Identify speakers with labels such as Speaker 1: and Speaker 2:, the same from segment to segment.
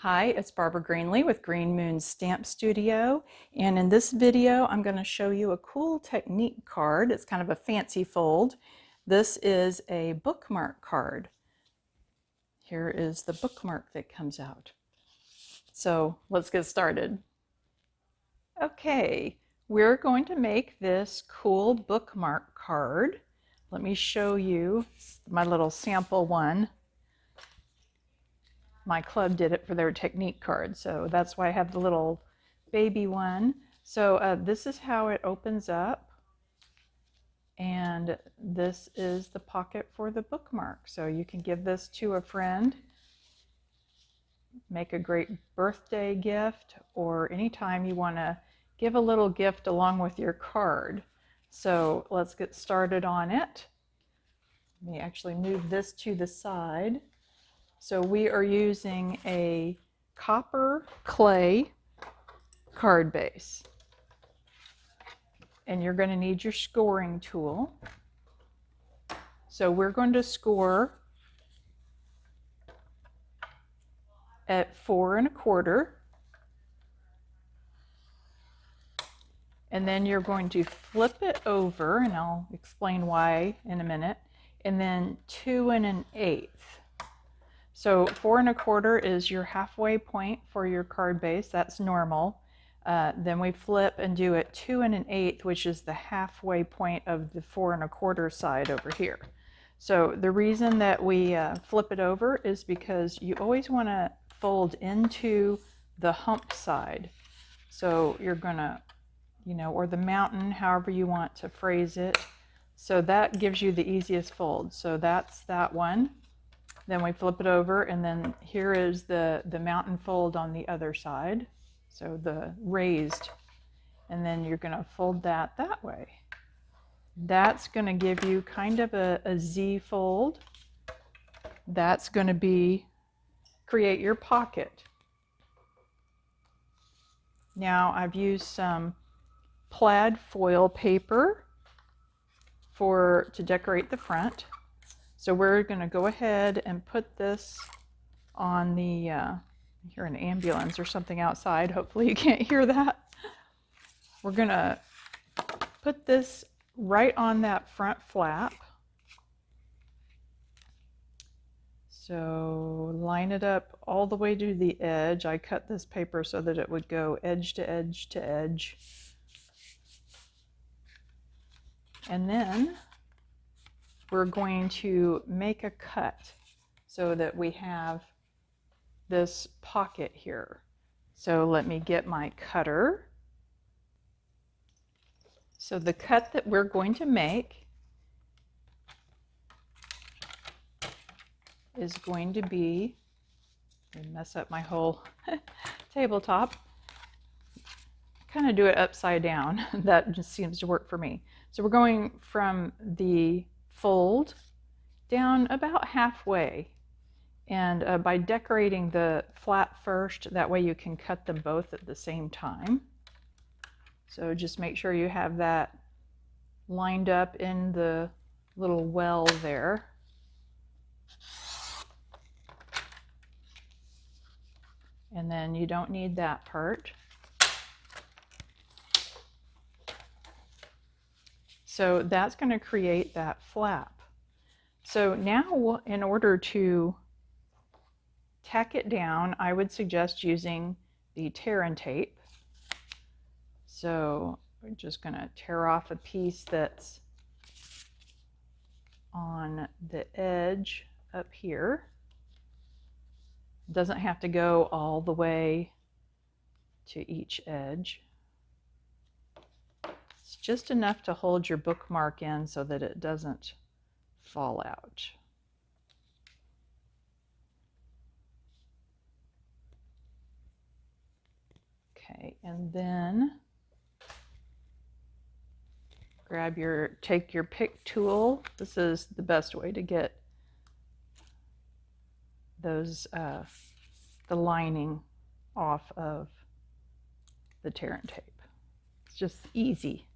Speaker 1: Hi, it's Barbara Greenlee with Green Moon Stamp Studio, and in this video I'm going to show you a cool technique card. It's kind of a fancy fold. This is a bookmark card. Here is the bookmark that comes out. So let's get started. Okay, we're going to make this cool bookmark card. Let me show you my little sample one. My club did it for their technique card, so that's why I have the little baby one. So this is how it opens up, and this is the pocket for the bookmark. So you can give this to a friend, make a great birthday gift, or anytime you want to give a little gift along with your card. So let's get started on it. Let me actually move this to the side. So we are using a copper clay card base. And you're going to need your scoring tool. So we're going to score at 4 1/4. And then you're going to flip it over, and I'll explain why in a minute, and then 2 1/8. So 4 1/4 is your halfway point for your card base. That's normal. Then we flip and do it 2 1/8, which is the halfway point of the 4 1/4 side over here. So the reason that we flip it over is because you always want to fold into the hump side. So you're going to, or the mountain, however you want to phrase it. So that gives you the easiest fold. So that's that one. Then we flip it over, and then here is the mountain fold on the other side. So the raised, and then you're going to fold that way. That's going to give you kind of a Z fold. That's going to create your pocket. Now I've used some plaid foil paper to decorate the front. So we're going to go ahead and put this on the, I hear an ambulance or something outside. Hopefully you can't hear that. We're going to put this right on that front flap. So line it up all the way to the edge. I cut this paper so that it would go edge to edge to edge. And then we're going to make a cut so that we have this pocket here. So let me get my cutter. So the cut that we're going to make is going to be, I mess up my whole tabletop, kind of do it upside down. That just seems to work for me. So we're going from the fold down about halfway, and by decorating the flap first, that way you can cut them both at the same time. So just make sure you have that lined up in the little well there. And then you don't need that part. So that's going to create that flap. So now in order to tack it down, I would suggest using the Tartan tape. So we're just going to tear off a piece that's on the edge up here. It doesn't have to go all the way to each edge. It's just enough to hold your bookmark in so that it doesn't fall out. Okay, and then take your pick tool. This is the best way to get those the lining off of the Tartan tape. It's just easy.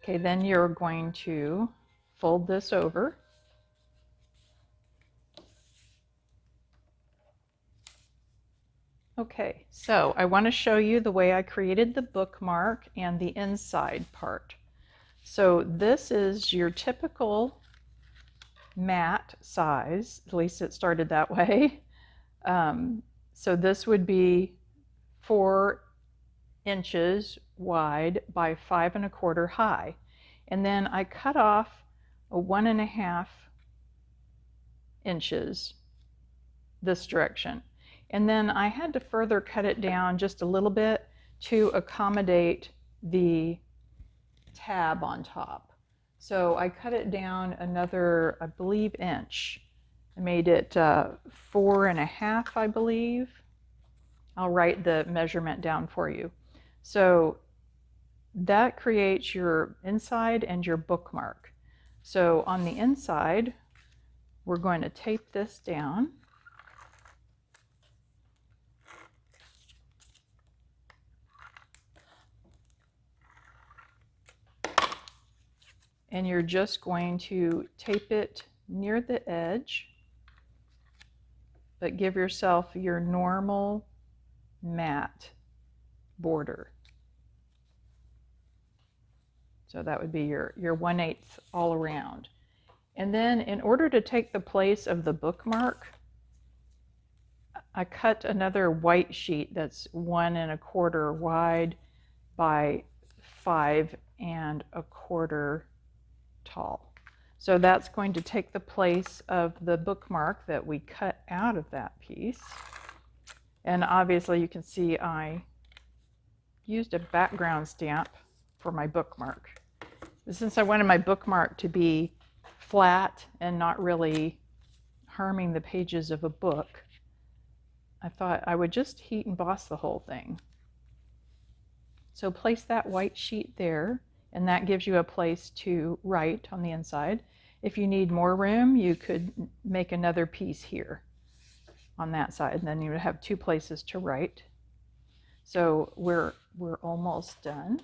Speaker 1: Okay, then you're going to fold this over. Okay, so I want to show you the way I created the bookmark and the inside part. So this is your typical mat size, at least it started that way. So this would be 4 inches wide by 5 1/4 high. And then I cut off a 1 1/2 inches this direction. And then I had to further cut it down just a little bit to accommodate the tab on top. So I cut it down another, I believe, inch. I made it 4 1/2, I believe. I'll write the measurement down for you. So that creates your inside and your bookmark. So on the inside, we're going to tape this down. And you're just going to tape it near the edge, but give yourself your normal mat border. So that would be your 1/8 all around. And then in order to take the place of the bookmark, I cut another white sheet that's 1 1/4 wide by 5 1/4 tall. So that's going to take the place of the bookmark that we cut out of that piece. And obviously you can see I used a background stamp for my bookmark. Since I wanted my bookmark to be flat and not really harming the pages of a book, I thought I would just heat emboss the whole thing. So place that white sheet there, and that gives you a place to write on the inside. If you need more room, you could make another piece here on that side, and then you would have 2 places to write. So we're almost done.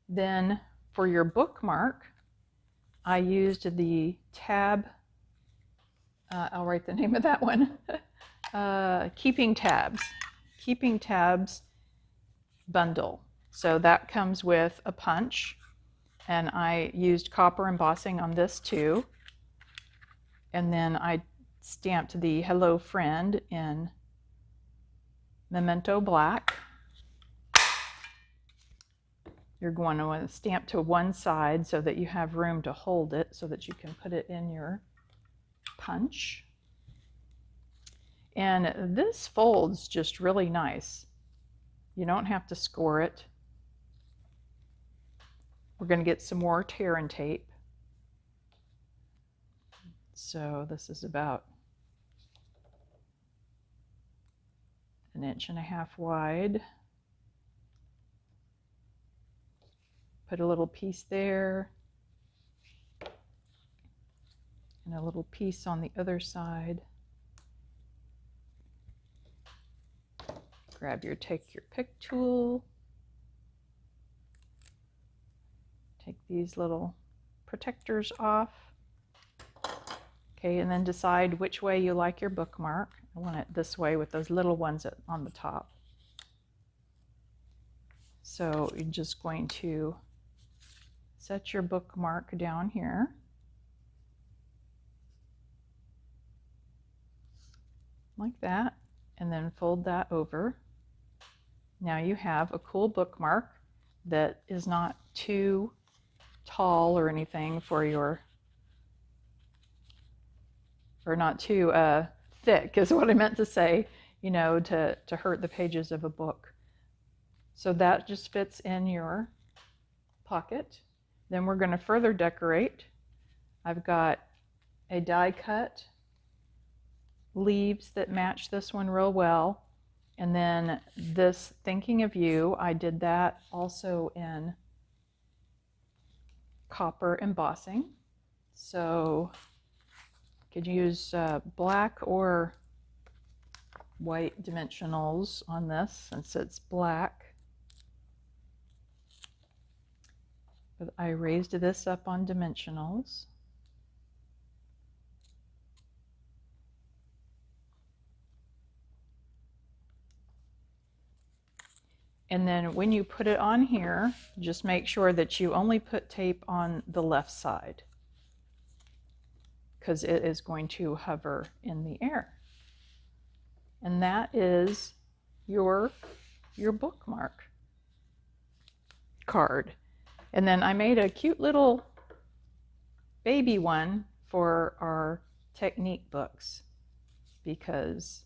Speaker 1: Then for your bookmark, I used the tab, I'll write the name of that one, Keeping Tabs bundle. So that comes with a punch, and I used copper embossing on this too. And then I stamped the Hello Friend in Memento Black. You're going to want to stamp to one side so that you have room to hold it so that you can put it in your punch. And this folds just really nice. You don't have to score it. We're going to get some more tear and tape. So this is about 1 1/2 inches wide. Put a little piece there and a little piece on the other side. Take your pick tool. Take these little protectors off. Okay, and then decide which way you like your bookmark. I want it this way with those little ones on the top. So you're just going to set your bookmark down here. Like that, and then fold that over. Now you have a cool bookmark that is not too tall or anything for your, or not too thick is what I meant to say, you know, to hurt the pages of a book. So that just fits in your pocket. Then we're going to further decorate. I've got a die cut leaves that match this one real well. And then this Thinking of You, I did that also in copper embossing. So you could use black or white dimensionals on this since it's black. But I raised this up on dimensionals. And then when you put it on here, just make sure that you only put tape on the left side, because it is going to hover in the air. And that is your bookmark card. And then I made a cute little baby one for our technique books because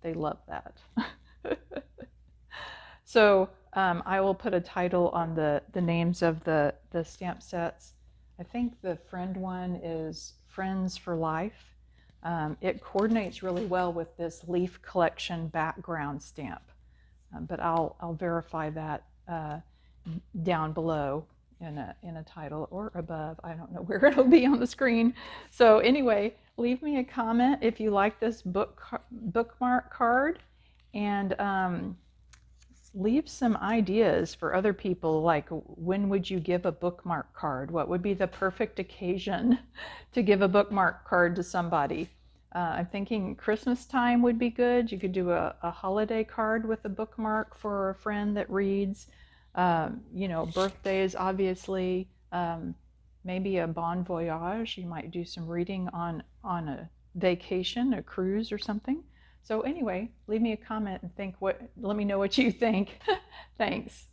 Speaker 1: they love that. So I will put a title on the names of the stamp sets. I think the friend one is Friends for Life. It coordinates really well with this leaf collection background stamp, but I'll verify that down below in a title or above. I don't know where it'll be on the screen. So anyway, leave me a comment if you like this bookmark card, and leave some ideas for other people, like when would you give a bookmark card? What would be the perfect occasion to give a bookmark card to somebody? I'm thinking Christmas time would be good. You could do a holiday card with a bookmark for a friend that reads. You know, birthdays, obviously. Maybe a bon voyage. You might do some reading on a vacation, a cruise or something. So anyway, leave me a comment and let me know what you think. Thanks.